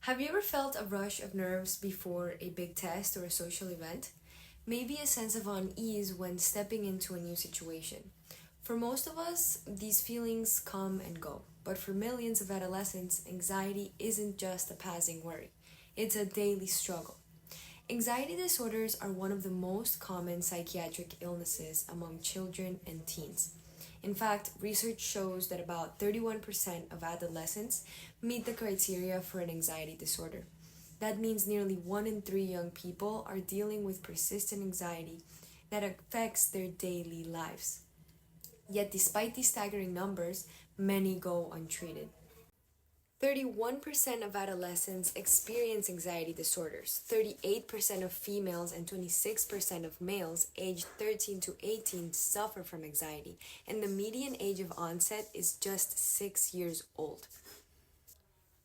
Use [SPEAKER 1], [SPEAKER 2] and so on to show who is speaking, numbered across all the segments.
[SPEAKER 1] Have you ever felt a rush of nerves before a big test or a social event? Maybe a sense of unease when stepping into a new situation. For most of us, these feelings come and go, but for millions of adolescents, anxiety isn't just a passing worry, it's a daily struggle. Anxiety disorders are one of the most common psychiatric illnesses among children and teens. In fact, research shows that about 31% of adolescents meet the criteria for an anxiety disorder. That means nearly 1 in 3 young people are dealing with persistent anxiety that affects their daily lives. Yet, despite these staggering numbers, many go untreated. 31% of adolescents experience anxiety disorders, 38% of females and 26% of males aged 13 to 18 suffer from anxiety, and the median age of onset is just 6 years old.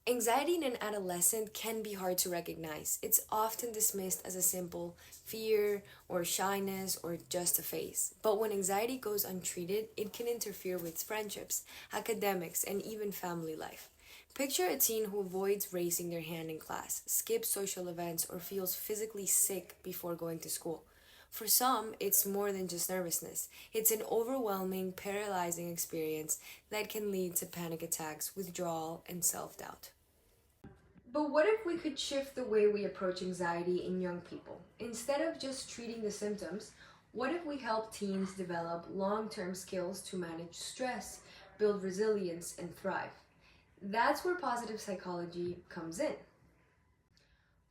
[SPEAKER 1] Anxiety in an adolescent can be hard to recognize. It's often dismissed as a simple fear or shyness or just a phase. But when anxiety goes untreated, it can interfere with friendships, academics, and even family life. Picture a teen who avoids raising their hand in class, skips social events, or feels physically sick before going to school. For some, it's more than just nervousness. It's an overwhelming, paralyzing experience that can lead to panic attacks, withdrawal, and self-doubt. But what if we could shift the way we approach anxiety in young people? Instead of just treating the symptoms, what if we help teens develop long-term skills to manage stress, build resilience, and thrive? That's where positive psychology comes in.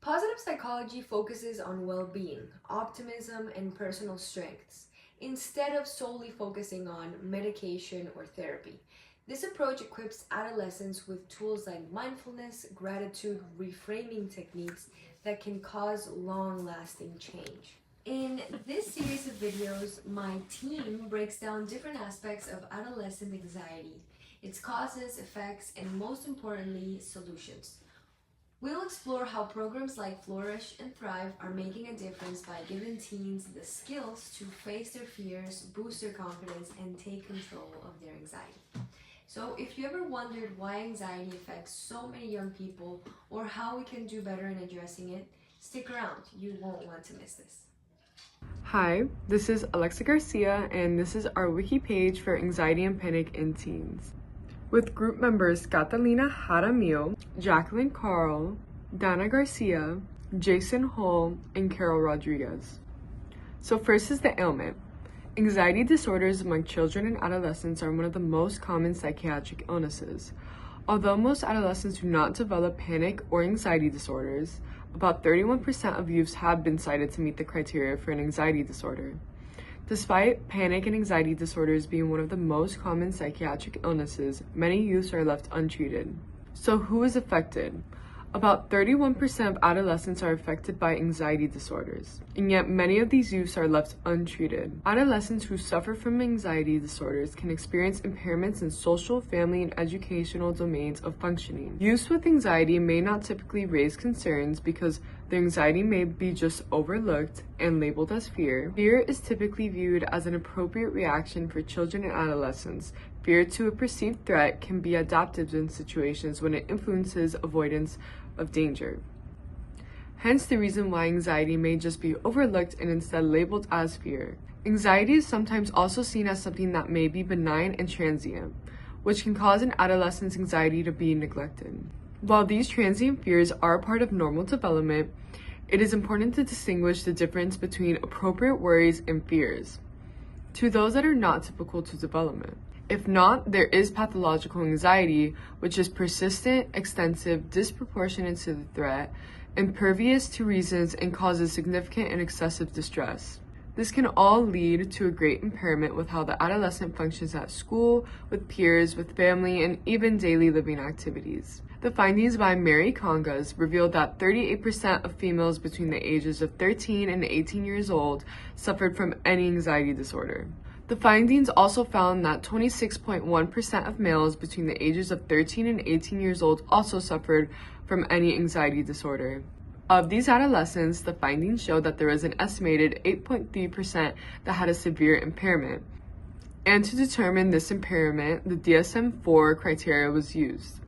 [SPEAKER 1] Positive psychology focuses on well-being, optimism, and personal strengths, instead of solely focusing on medication or therapy. This approach equips adolescents with tools like mindfulness, gratitude, reframing techniques that can cause long-lasting change. In this series of videos, my team breaks down different aspects of adolescent anxiety, its causes, effects, and most importantly, solutions. We'll explore how programs like Flourish and Thrive are making a difference by giving teens the skills to face their fears, boost their confidence, and take control of their anxiety. So if you ever wondered why anxiety affects so many young people or how we can do better in addressing it, stick around. You won't want to miss this.
[SPEAKER 2] Hi, this is Alexa Garcia, and this is our wiki page for anxiety and panic in teens. With group members Catalina Jaramillo, Jacqueline Carl, Danna Garcia, Jason Hull, and Karol Rodriguez. So first is the ailment. Anxiety disorders among children and adolescents are one of the most common psychiatric illnesses. Although most adolescents do not develop panic or anxiety disorders, about 31% of youths have been cited to meet the criteria for an anxiety disorder. Despite panic and anxiety disorders being one of the most common psychiatric illnesses, many youths are left untreated. So who is affected? About 31% of adolescents are affected by anxiety disorders, and yet many of these youths are left untreated. Adolescents who suffer from anxiety disorders can experience impairments in social, family, and educational domains of functioning. Youths with anxiety may not typically raise concerns because their anxiety may be just overlooked and labeled as fear. Fear is typically viewed as an appropriate reaction for children and adolescents. Fear to a perceived threat can be adaptive in situations when it influences avoidance of danger. Hence the reason why anxiety may just be overlooked and instead labeled as fear. Anxiety is sometimes also seen as something that may be benign and transient, which can cause an adolescent's anxiety to be neglected. While these transient fears are part of normal development, it is important to distinguish the difference between appropriate worries and fears to those that are not typical to development. If not, there is pathological anxiety, which is persistent, extensive, disproportionate to the threat, impervious to reasons, and causes significant and excessive distress. This can all lead to a great impairment with how the adolescent functions at school, with peers, with family, and even daily living activities. The findings by Mary Congas revealed that 38% of females between the ages of 13 and 18 years old suffered from any anxiety disorder. The findings also found that 26.1% of males between the ages of 13 and 18 years old also suffered from any anxiety disorder. Of these adolescents, the findings showed that there was an estimated 8.3% that had a severe impairment. And to determine this impairment, the DSM-4 criteria was used.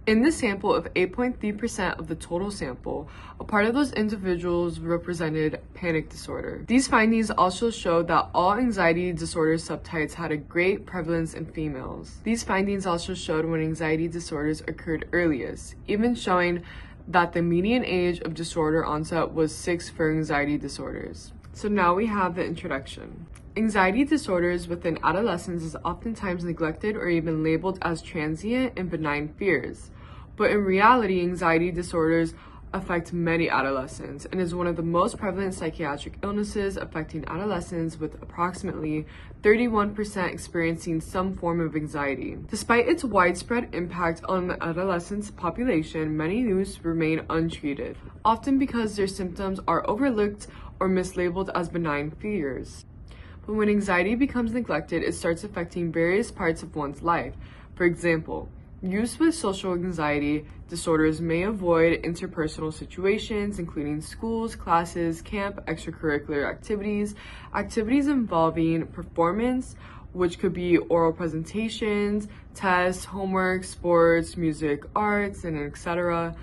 [SPEAKER 2] In the sample of 8.3% of the total sample, a part of those individuals represented panic disorder. These findings also showed that all anxiety disorder subtypes had a great prevalence in females. These findings also showed when anxiety disorders occurred earliest, even showing that the median age of disorder onset was 6 for anxiety disorders. So now we have the introduction. Anxiety disorders within adolescence is oftentimes neglected or even labeled as transient and benign fears. But in reality, anxiety disorders affect many adolescents and is one of the most prevalent psychiatric illnesses affecting adolescents, with approximately 31% experiencing some form of anxiety. Despite its widespread impact on the adolescent population, many youths remain untreated, often because their symptoms are overlooked or mislabeled as benign fears. But when anxiety becomes neglected, it starts affecting various parts of one's life. For example, youths with social anxiety disorders may avoid interpersonal situations, including schools, classes, camp, extracurricular activities, activities involving performance, which could be oral presentations, tests, homework, sports, music, arts, and etc.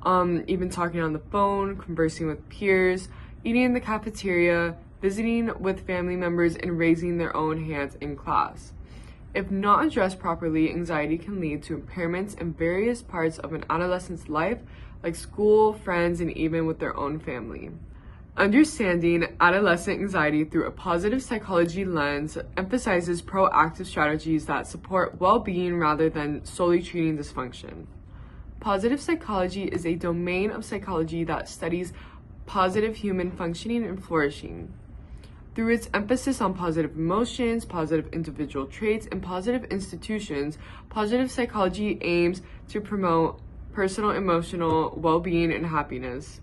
[SPEAKER 2] Even talking on the phone, conversing with peers, eating in the cafeteria, visiting with family members, and raising their own hands in class. If not addressed properly, anxiety can lead to impairments in various parts of an adolescent's life, like school, friends, and even with their own family. Understanding adolescent anxiety through a positive psychology lens emphasizes proactive strategies that support well-being rather than solely treating dysfunction. Positive psychology is a domain of psychology that studies positive human functioning and flourishing. Through its emphasis on positive emotions, positive individual traits, and positive institutions, positive psychology aims to promote personal emotional well-being and happiness.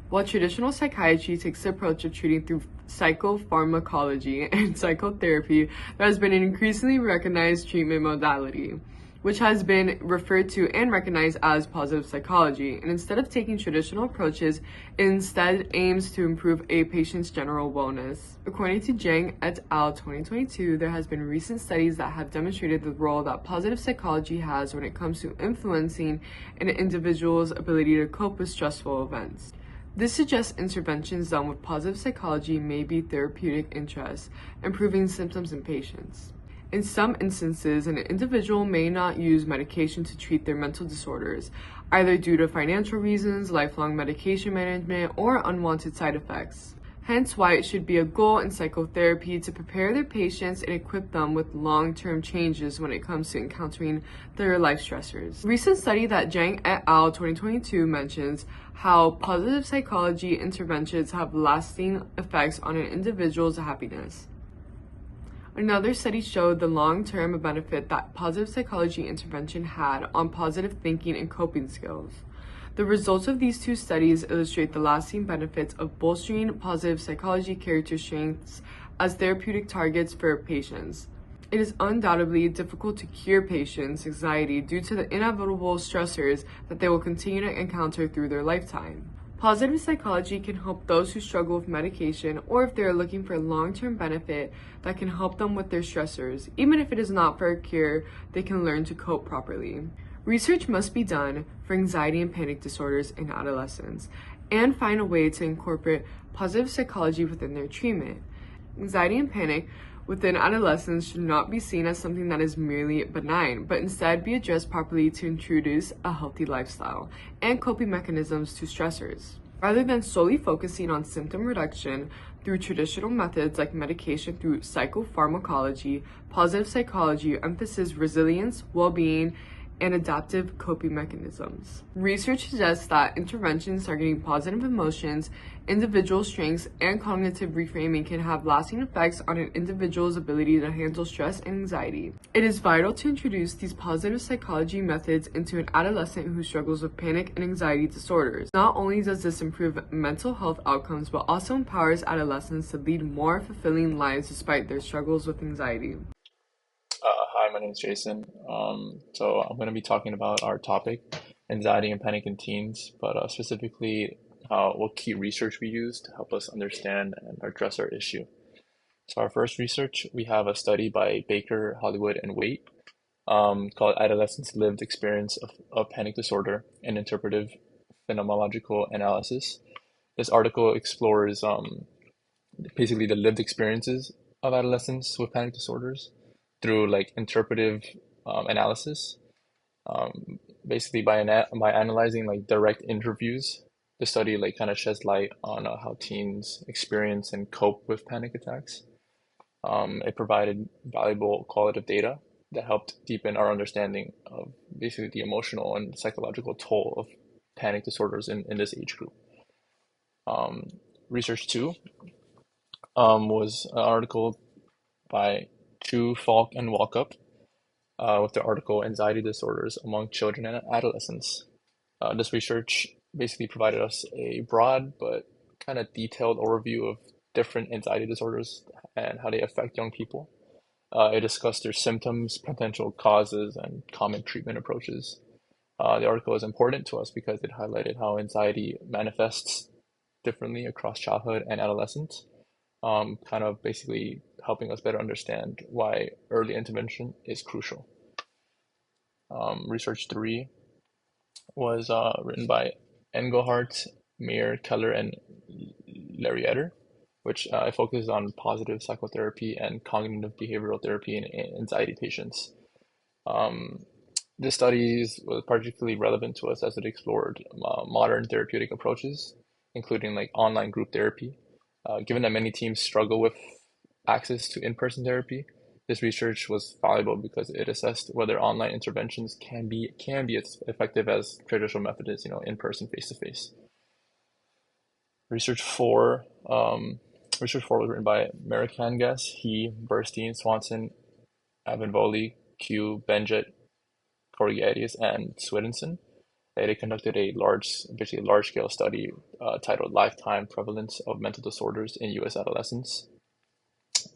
[SPEAKER 2] While traditional psychiatry takes the approach of treating through psychopharmacology and psychotherapy, there has been an increasingly recognized treatment modality, which has been referred to and recognized as positive psychology. And instead of taking traditional approaches, it instead aims to improve a patient's general wellness. According to Zhang et al. 2022, there has been recent studies that have demonstrated the role that positive psychology has when it comes to influencing an individual's ability to cope with stressful events. This suggests interventions done with positive psychology may be therapeutic interest, improving symptoms in patients. In some instances, an individual may not use medication to treat their mental disorders, either due to financial reasons, lifelong medication management, or unwanted side effects. Hence why it should be a goal in psychotherapy to prepare their patients and equip them with long-term changes when it comes to encountering their life stressors. A recent study that Zhang et al. 2022 mentions how positive psychology interventions have lasting effects on an individual's happiness. Another study showed the long-term benefit that positive psychology intervention had on positive thinking and coping skills. The results of these two studies illustrate the lasting benefits of bolstering positive psychology character strengths as therapeutic targets for patients. It is undoubtedly difficult to cure patients' anxiety due to the inevitable stressors that they will continue to encounter through their lifetime. Positive psychology can help those who struggle with medication, or if they are looking for a long-term benefit that can help them with their stressors. Even if it is not for a cure, they can learn to cope properly. Research must be done for anxiety and panic disorders in adolescents and find a way to incorporate positive psychology within their treatment. Anxiety and panic within adolescents should not be seen as something that is merely benign, but instead be addressed properly to introduce a healthy lifestyle and coping mechanisms to stressors. Rather than solely focusing on symptom reduction through traditional methods like medication through psychopharmacology, positive psychology emphasizes resilience, well-being, and adaptive coping mechanisms. Research suggests that interventions targeting positive emotions, individual strengths, and cognitive reframing can have lasting effects on an individual's ability to handle stress and anxiety. It is vital to introduce these positive psychology methods into an adolescent who struggles with panic and anxiety disorders. Not only does this improve mental health outcomes, but also empowers adolescents to lead more fulfilling lives despite their struggles with anxiety.
[SPEAKER 3] Hi, my name is Jason. So I'm going to be talking about our topic, anxiety and panic in teens, but specifically what key research we use to help us understand and address our issue. So our first research, we have a study by Baker, Hollywood, and Waite. called Adolescents' Lived Experience of Panic Disorder and Interpretive Phenomenological Analysis. This article explores basically the lived experiences of adolescents with panic disorders through like interpretive analysis. Basically, by analyzing like direct interviews, the study like kind of sheds light on how teens experience and cope with panic attacks. It provided valuable qualitative data that helped deepen our understanding of basically the emotional and psychological toll of panic disorders in this age group. Um, Research two was an article by Chu, Falk, and Walkup with the article Anxiety Disorders Among Children and Adolescents. This research basically provided us a broad but kind of detailed overview of different anxiety disorders and how they affect young people. It discussed their symptoms, potential causes, and common treatment approaches. The article is important to us because it highlighted how anxiety manifests differently across childhood and adolescence, kind of basically helping us better understand why early intervention is crucial. Research three was written by Engelhardt, Meyer, Keller, and Larietter, which focuses on positive psychotherapy and cognitive behavioral therapy in anxiety patients. Um, this study was particularly relevant to us as it explored modern therapeutic approaches, including like online group therapy. Given that many teams struggle with access to in-person therapy, this research was valuable because it assessed whether online interventions can be as effective as traditional methods, in-person, face-to-face. Research four, research four was written by Marikangas, He, Burstein, Swanson, Abenvoli, Q, Benjet, Corriades, and Swedinson. They conducted basically a large-scale study titled "Lifetime Prevalence of Mental Disorders in U.S. Adolescents."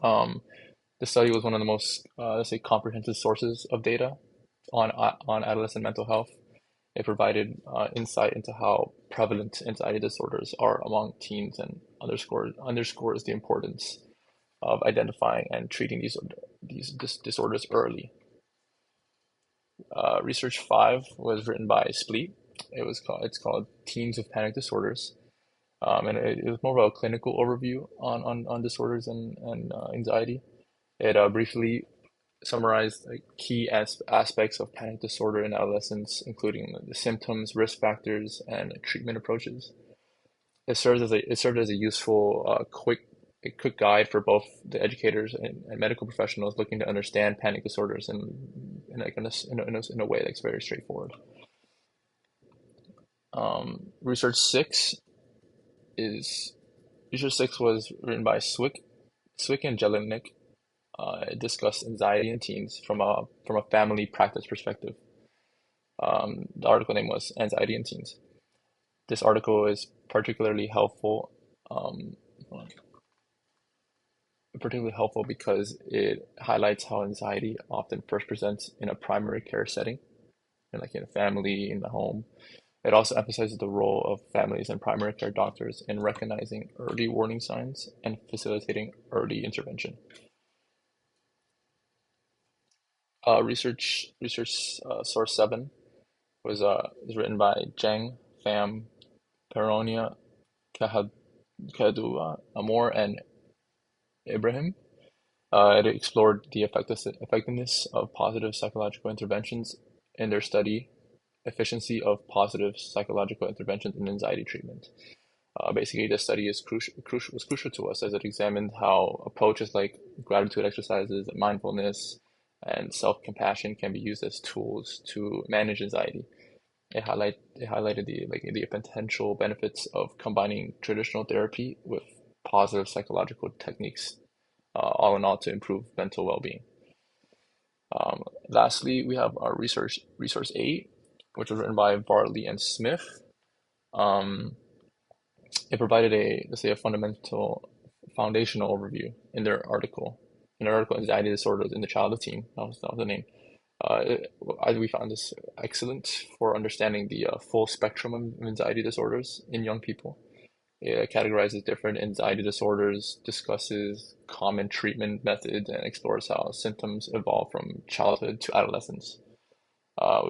[SPEAKER 3] Um, the study was one of the most, let's say, comprehensive sources of data on adolescent mental health. It provided insight into how prevalent anxiety disorders are among teens and underscores the importance of identifying and treating these disorders early. Research five was written by Spleet. It's called Teens with Panic Disorders, and it was more of a clinical overview on disorders and anxiety. It briefly summarized like key aspects of panic disorder in adolescents, including the symptoms, risk factors, and treatment approaches. It served as a useful, quick guide for both the educators and medical professionals looking to understand panic disorders in a way that's very straightforward. Research six is Research six was written by Swick and Jelinek. It discussed anxiety in teens from a family practice perspective. The article name was Anxiety in Teens. This article is um, particularly helpful because it highlights how anxiety often first presents in a primary care setting, like in a family, in the home. It also emphasizes the role of families and primary care doctors in recognizing early warning signs and facilitating early intervention. Research source seven is written by Zhang, Pham, Peronia, Kahadua, Amor, and Ibrahim. It explored the effectiveness of positive psychological interventions in their study, efficiency of positive psychological interventions in anxiety treatment. Basically, this study was crucial to us as it examined how approaches like gratitude exercises, mindfulness, and self-compassion can be used as tools to manage anxiety. It highlighted the potential benefits of combining traditional therapy with positive psychological techniques, all in all to improve mental well-being. Lastly, we have our resource eight, which was written by Varley and Smith. Um, it provided let's say a foundational overview in their article. In their article, Anxiety Disorders in the Child and Teen. That was the name. We found this excellent for understanding the full spectrum of anxiety disorders in young people. It categorizes different anxiety disorders, discusses common treatment methods, and explores how symptoms evolve from childhood to adolescence. Uh,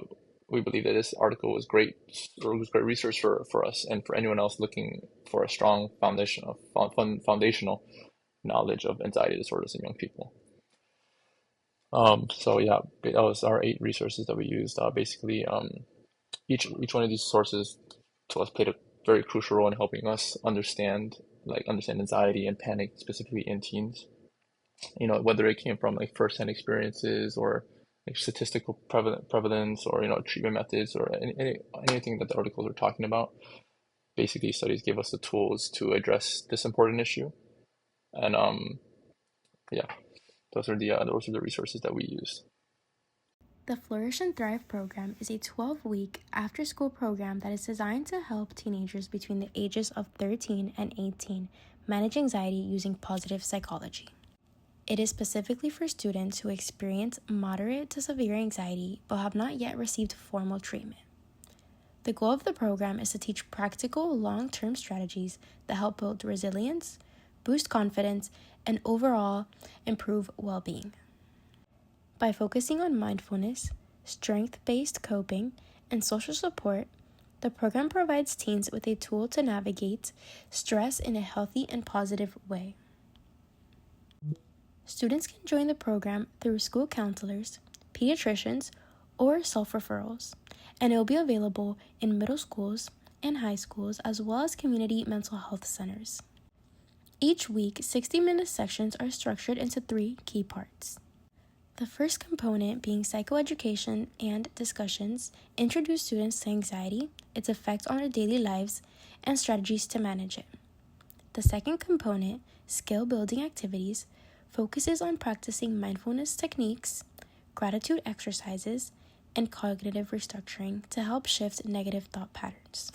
[SPEAKER 3] we believe that this article was great, or was great research for us and for anyone else looking for a strong foundational knowledge of anxiety disorders in young people. So yeah, that was our 8 resources that we used. Basically, each one of these sources to us played a very crucial role in helping us understand anxiety and panic specifically in teens. Whether it came from like firsthand experiences or like statistical prevalence or treatment methods or anything that the articles are talking about. Basically, studies give us the tools to address this important issue, and yeah, those are the resources that we used.
[SPEAKER 4] The Flourish and Thrive program is a 12-week after-school program that is designed to help teenagers between the ages of 13 and 18 manage anxiety using positive psychology. It is specifically for students who experience moderate to severe anxiety but have not yet received formal treatment. The goal of the program is to teach practical long-term strategies that help build resilience, boost confidence, and overall improve well-being. By focusing on mindfulness, strength-based coping, and social support, the program provides teens with a tool to navigate stress in a healthy and positive way. Students can join the program through school counselors, pediatricians, or self-referrals, and it will be available in middle schools and high schools as well as community mental health centers. Each week, 60-minute sections are structured into 3 key parts. The first component being psychoeducation and discussions introduce students to anxiety, its effects on their daily lives, and strategies to manage it. The second component, skill-building activities, focuses on practicing mindfulness techniques, gratitude exercises, and cognitive restructuring to help shift negative thought patterns.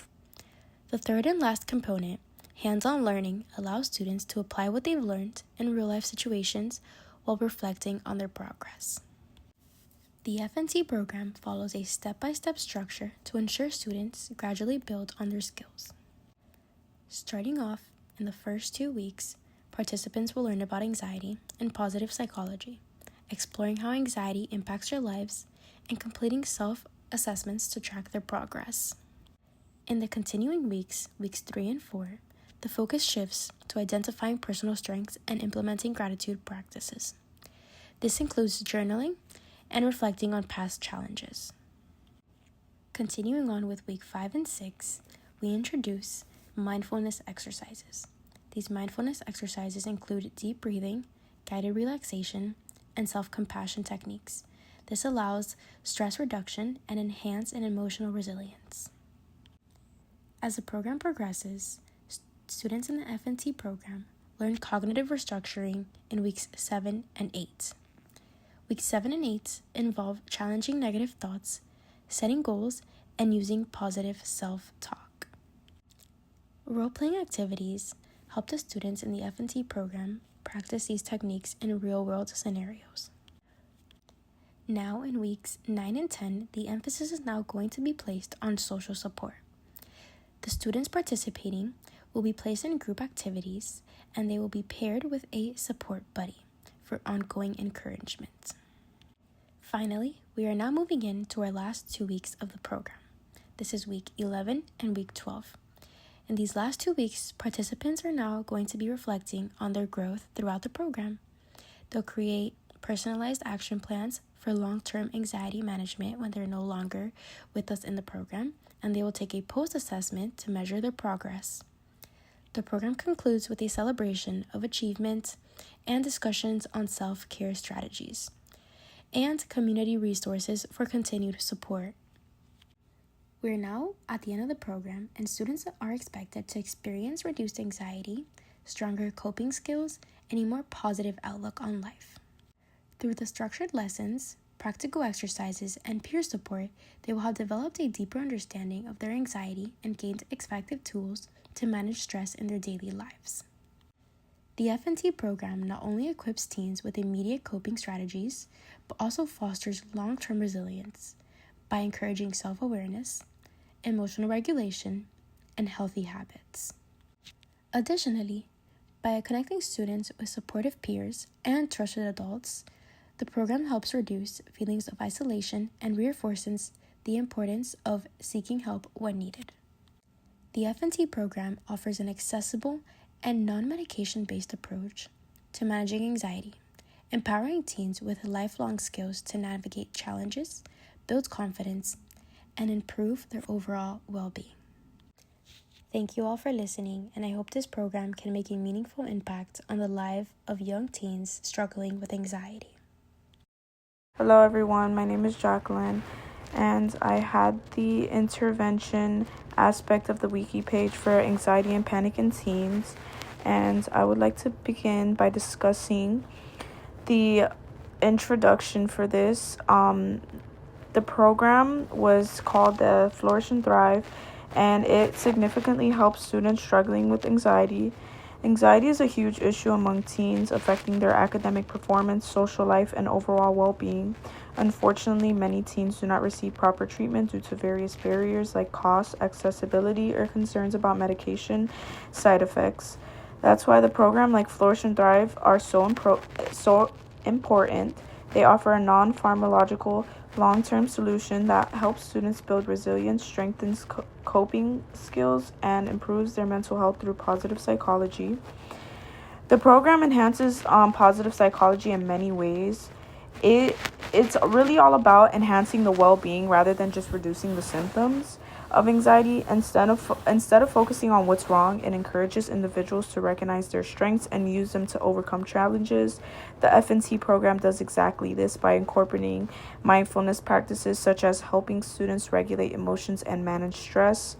[SPEAKER 4] The third and last component, hands-on learning, allows students to apply what they've learned in real-life situations while reflecting on their progress. The F&T program follows a step-by-step structure to ensure students gradually build on their skills. Starting off, in the first 2 weeks, participants will learn about anxiety and positive psychology, exploring how anxiety impacts their lives, and completing self-assessments to track their progress. In the continuing weeks 3 and 4, the focus shifts to identifying personal strengths and implementing gratitude practices. This includes journaling and reflecting on past challenges. Continuing on with week 5 and 6, we introduce mindfulness exercises. These mindfulness exercises include deep breathing, guided relaxation, and self-compassion techniques. This allows stress reduction and enhance an emotional resilience. As the program progresses, students in the F&T program learn cognitive restructuring in weeks 7 and 8. Weeks 7 and 8 involve challenging negative thoughts, setting goals, and using positive self-talk. Role-playing activities help the students in the F&T program practice these techniques in real-world scenarios. Now in weeks 9 and 10, the emphasis is now going to be placed on social support. The students participating will be placed in group activities, and they will be paired with a support buddy for ongoing encouragement. Finally, we are now moving into our last 2 weeks of the program. This is week 11 and week 12. In these last 2 weeks, participants are now going to be reflecting on their growth throughout the program. They'll create personalized action plans for long-term anxiety management when they're no longer with us in the program, and they will take a post-assessment to measure their progress. The program concludes with a celebration of achievement and discussions on self-care strategies and community resources for continued support. We're now at the end of the program, and students are expected to experience reduced anxiety, stronger coping skills, and a more positive outlook on life. Through the structured lessons, practical exercises, and peer support, they will have developed a deeper understanding of their anxiety and gained effective tools to manage stress in their daily lives. The F&T program not only equips teens with immediate coping strategies, but also fosters long-term resilience by encouraging self-awareness, emotional regulation, and healthy habits. Additionally, by connecting students with supportive peers and trusted adults, the program helps reduce feelings of isolation and reinforces the importance of seeking help when needed. The F&T program offers an accessible and non-medication based approach to managing anxiety, empowering teens with lifelong skills to navigate challenges, build confidence, and improve their overall well-being. Thank you all for listening, and I hope this program can make a meaningful impact on the lives of young teens struggling with anxiety.
[SPEAKER 5] Hello everyone, my name is Jacqueline, and I had the intervention aspect of the wiki page for anxiety and panic in teens, and I would like to begin by discussing the introduction for this. The program was called the Flourish and Thrive, and it significantly helps students struggling with anxiety. Anxiety is a huge issue among teens, affecting their academic performance, social life, and overall well-being. Unfortunately, many teens do not receive proper treatment due to various barriers like cost, accessibility, or concerns about medication side effects. That's why the program like Flourish and Thrive are so important. They offer a non-pharmacological, long-term solution that helps students build resilience, strengthens coping skills, and improves their mental health through positive psychology. The program enhances positive psychology in many ways. It's really all about enhancing the well-being rather than just reducing the symptoms of anxiety. Instead of focusing on what's wrong, it encourages individuals to recognize their strengths and use them to overcome challenges. The F&T program does exactly this by incorporating mindfulness practices such as helping students regulate emotions and manage stress,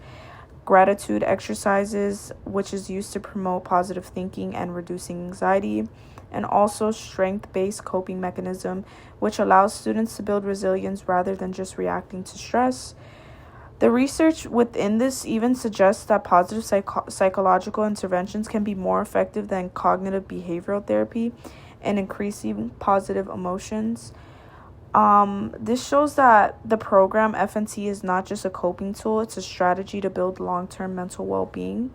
[SPEAKER 5] gratitude exercises, which is used to promote positive thinking and reducing anxiety, and also strength-based coping mechanism, which allows students to build resilience rather than just reacting to stress. The research within this even suggests that positive psychological interventions can be more effective than cognitive behavioral therapy in increasing positive emotions. This shows that the program F&T is not just a coping tool, it's a strategy to build long-term mental well-being.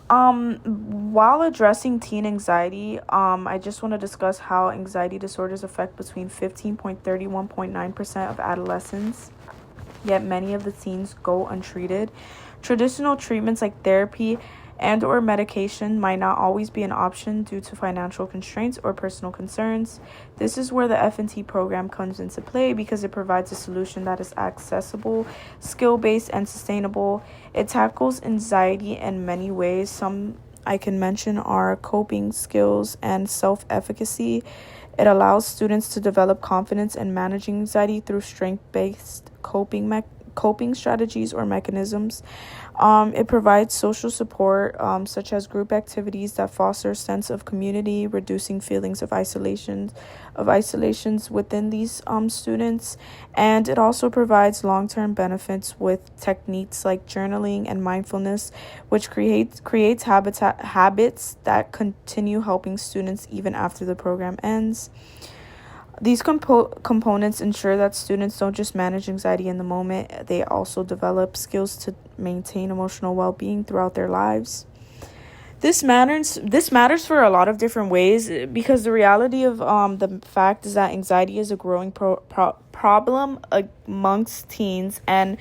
[SPEAKER 5] While addressing teen anxiety, I just want to discuss how anxiety disorders affect between 15.31.9% of adolescents. Yet many of the teens go untreated. Traditional treatments like therapy and or medication might not always be an option due to financial constraints or personal concerns. This is where the F&T program comes into play because it provides a solution that is accessible, skill-based, and sustainable. It tackles anxiety in many ways. Some I can mention are coping skills and self-efficacy. It allows students to develop confidence in managing anxiety through strength-based coping strategies or mechanisms. It provides social support, such as group activities that foster a sense of community, reducing feelings of isolations within these students. And it also provides long-term benefits with techniques like journaling and mindfulness, which creates habits that continue helping students even after the program ends. These components ensure that students don't just manage anxiety in the moment, they also develop skills to maintain emotional well-being throughout their lives. This matters for a lot of different ways because the reality of the fact is that anxiety is a growing problem amongst teens, and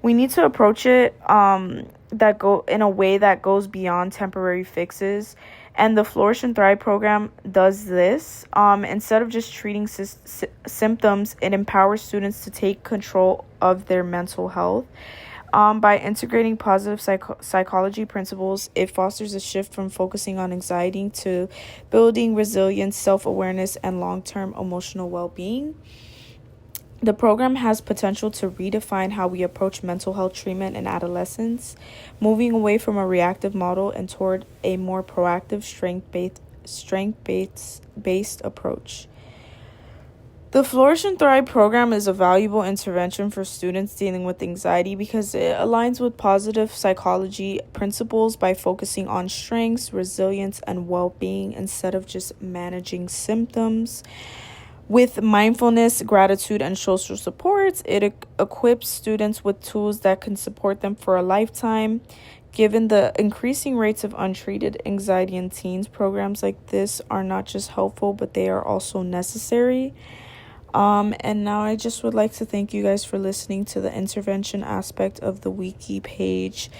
[SPEAKER 5] we need to approach it in a way that goes beyond temporary fixes. And the Flourish and Thrive program does this. Instead of just treating symptoms, it empowers students to take control of their mental health. By integrating positive psychology principles, it fosters a shift from focusing on anxiety to building resilience, self-awareness, and long-term emotional well-being. The program has potential to redefine how we approach mental health treatment in adolescence, moving away from a reactive model and toward a more proactive, strength-based approach. The Flourish and Thrive program is a valuable intervention for students dealing with anxiety because it aligns with positive psychology principles by focusing on strengths, resilience, and well-being instead of just managing symptoms. With mindfulness, gratitude, and social supports, it equips students with tools that can support them for a lifetime, Given the increasing rates of untreated anxiety in teens, programs like this are not just helpful, but they are also necessary. And now I just would like to thank you guys for listening to the intervention aspect of the wiki page,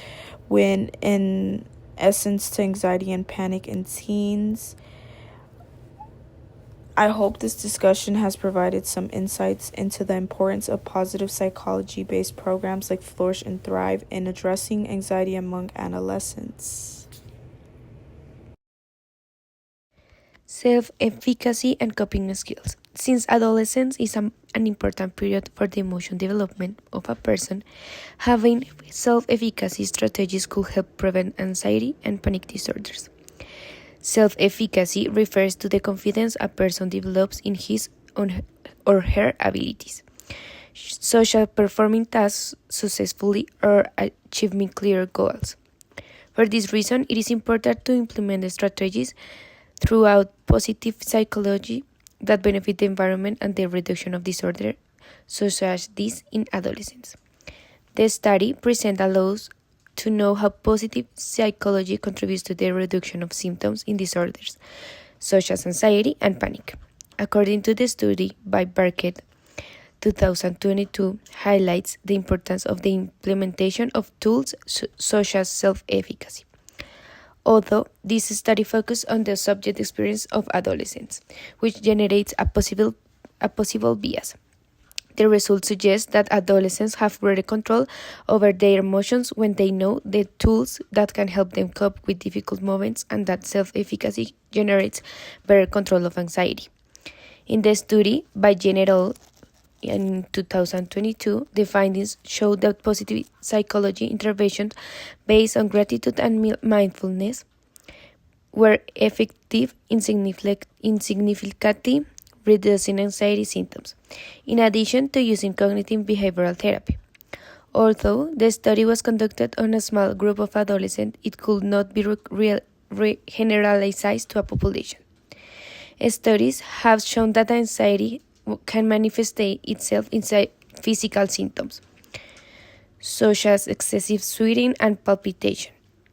[SPEAKER 5] when in essence to anxiety and panic in teens. I hope this discussion has provided some insights into the importance of positive psychology-based programs like Flourish and Thrive in addressing anxiety among adolescents.
[SPEAKER 4] Self-efficacy and coping skills. Since adolescence is an important period for the emotional development of a person, having self-efficacy strategies could help prevent anxiety and panic disorders. Self-efficacy refers to the confidence a person develops in his or her abilities, such as performing tasks successfully or achieving clear goals. For this reason, it is important to implement the strategies throughout positive psychology that benefit the environment and the reduction of disorder, such as this in adolescents. The study presents allows to know how positive psychology contributes to the reduction of symptoms in disorders, such as anxiety and panic. According to the study by Barkett, 2022 highlights the importance of the implementation of tools such as self-efficacy. Although this study focused on the subject experience of adolescents, which generates a possible bias. The results suggest that adolescents have greater control over their emotions when they know the tools that can help them cope with difficult moments, and that self-efficacy generates better control of anxiety. In the study by General in 2022, the findings show that positive psychology interventions based on gratitude and mindfulness were effective in significantly reducing anxiety symptoms, in addition to using cognitive behavioral therapy. Although the study was conducted on a small group of adolescents, it could not be generalized to a population. Studies have shown that anxiety can manifest itself in physical symptoms, such as excessive sweating and palpitation,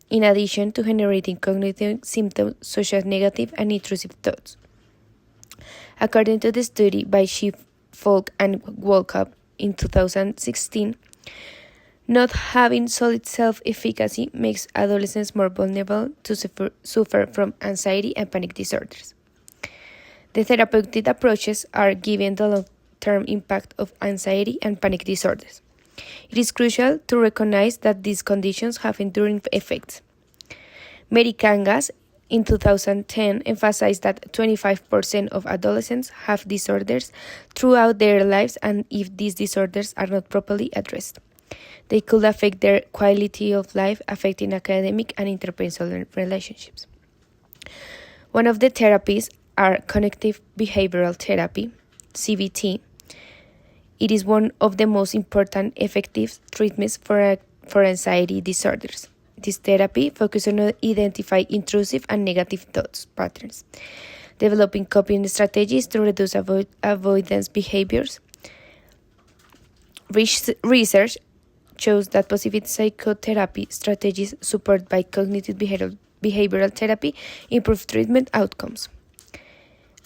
[SPEAKER 4] in addition to generating cognitive symptoms such as negative and intrusive thoughts. According to the study by Schiff, Folk, and Wolkoff in 2016, not having solid self-efficacy makes adolescents more vulnerable to suffer from anxiety and panic disorders. The therapeutic approaches are given the long-term impact of anxiety and panic disorders. It is crucial to recognize that these conditions have enduring effects. Medicangas in 2010 emphasized that 25% of adolescents have disorders throughout their lives, and if these disorders are not properly addressed, they could affect their quality of life, affecting academic and interpersonal relationships. One of the therapies are cognitive behavioral therapy, CBT. It is one of the most important effective treatments for anxiety disorders. This therapy focuses on identifying intrusive and negative thoughts patterns, developing coping strategies to reduce avoidance behaviors. Research shows that positive psychotherapy strategies supported by cognitive behavioral therapy improve treatment outcomes.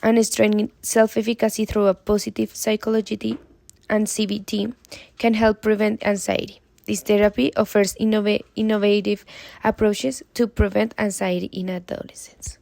[SPEAKER 4] And strengthening self-efficacy through a positive psychology and CBT can help prevent anxiety. This therapy offers innovative approaches to prevent anxiety in adolescents.